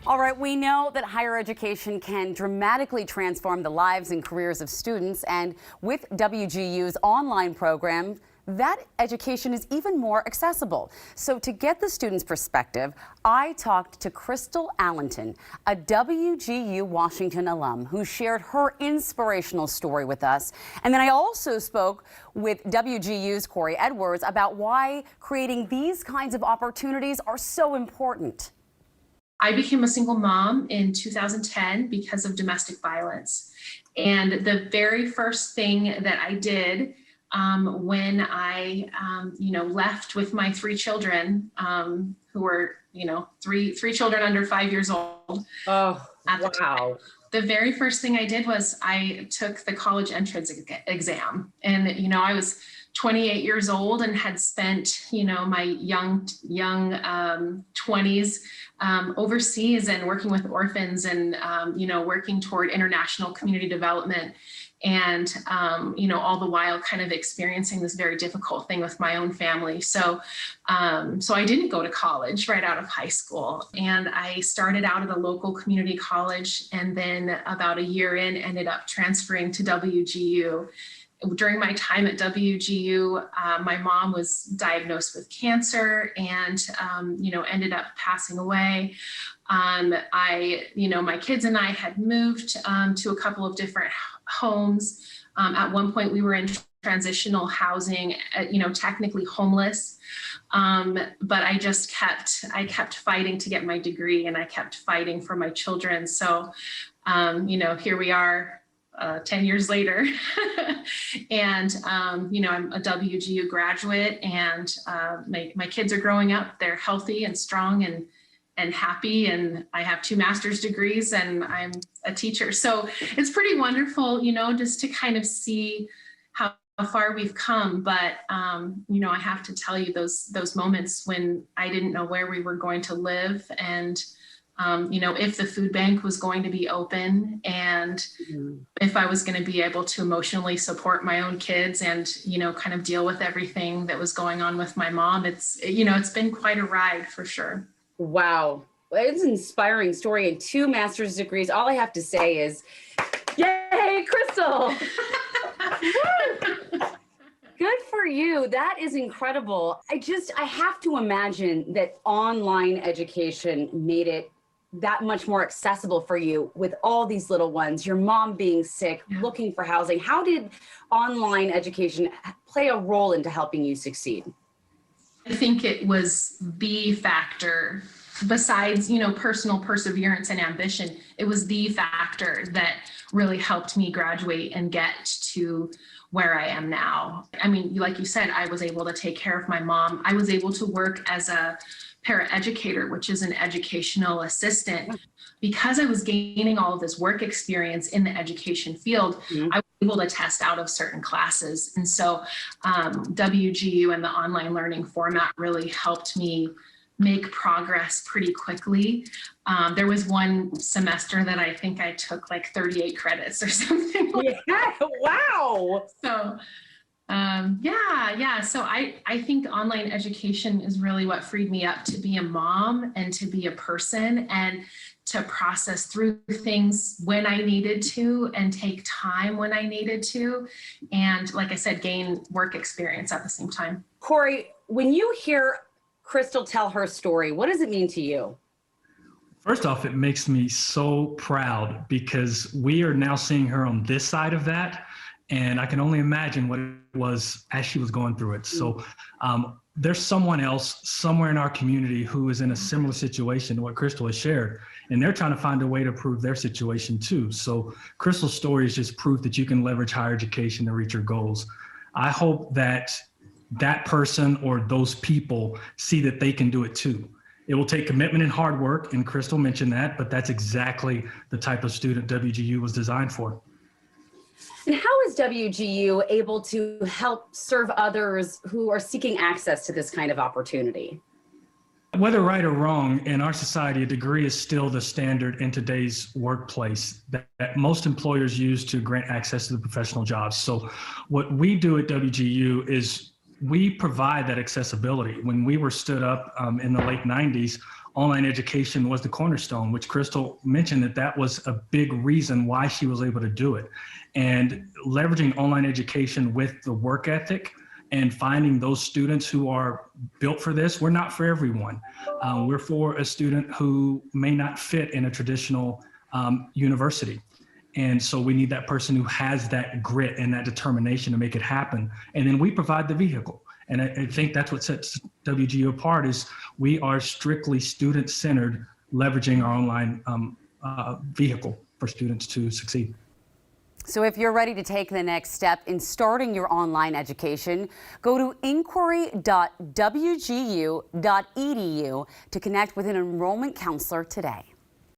All right, we know that higher education can dramatically transform the lives and careers of students, and with WGU's online program, that education is even more accessible. So to get the students' perspective, I talked to Crystalenton, a WGU Washington alum who shared her inspirational story with us. And then I also spoke with WGU's Corey Edwards about why creating these kinds of opportunities are so important. I became a single mom in 2010 because of domestic violence. And the very first thing that I did when I, left with my three children, who were, three children under 5 years old. Oh, wow. The very first thing I did was I took the college entrance exam. And, I was 28 years old and had spent, my young 20s overseas and working with orphans and, working toward international community development. And, all the while kind of experiencing this very difficult thing with my own family. So I didn't go to college right out of high school. And I started out at a local community college, and then about a year in, ended up transferring to WGU. During my time at WGU, my mom was diagnosed with cancer and, ended up passing away. My kids and I had moved to a couple of different homes. At one point we were in transitional housing, technically homeless. But I kept fighting to get my degree, and I kept fighting for my children. So, here we are 10 years later. And, I'm a WGU graduate, and my kids are growing up. They're healthy and strong and happy, and I have 2 master's degrees, and I'm a teacher. So it's pretty wonderful, just to kind of see how far we've come. But, I have to tell you those moments when I didn't know where we were going to live, and, if the food bank was going to be open, and if I was going to be able to emotionally support my own kids and, kind of deal with everything that was going on with my mom. It's been quite a ride for sure. Wow. It's an inspiring story, and 2 master's degrees. All I have to say is, yay, Crystal. Good for you. That is incredible. I have to imagine that online education made it that much more accessible for you with all these little ones, your mom being sick, looking for housing. How did online education play a role into helping you succeed? I think it was the factor, besides, personal perseverance and ambition. It was the factor that really helped me graduate and get to where I am now. I mean, like you said, I was able to take care of my mom. I was able to work as a paraeducator, which is an educational assistant. Because I was gaining all of this work experience in the education field, I was able to test out of certain classes. And so WGU and the online learning format really helped me make progress pretty quickly. There was one semester that I think I took like 38 credits or something. Wow. So So I think online education is really what freed me up to be a mom and to be a person and to process through things when I needed to and take time when I needed to. And like I said, gain work experience at the same time. Corey, when you hear Crystal tell her story, what does it mean to you? First off, it makes me so proud because we are now seeing her on this side of that. And I can only imagine what it was as she was going through it. So there's someone else somewhere in our community who is in a similar situation to what Crystal has shared. And they're trying to find a way to improve their situation too. So Crystal's story is just proof that you can leverage higher education to reach your goals. I hope that that person or those people see that they can do it too. It will take commitment and hard work, and Crystal mentioned that, but that's exactly the type of student WGU was designed for. And how is WGU able to help serve others who are seeking access to this kind of opportunity? Whether right or wrong, in our society, a degree is still the standard in today's workplace that most employers use to grant access to the professional jobs. So what we do at WGU is we provide that accessibility. When we were stood up in the late 90s, online education was the cornerstone, which Crystal mentioned that was a big reason why she was able to do it. And leveraging online education with the work ethic and finding those students who are built for this. We're not for everyone. We're for a student who may not fit in a traditional university. And so we need that person who has that grit and that determination to make it happen. And then we provide the vehicle. And I think that's what sets WGU apart is we are strictly student-centered, leveraging our online vehicle for students to succeed. So if you're ready to take the next step in starting your online education, go to inquiry.wgu.edu to connect with an enrollment counselor today.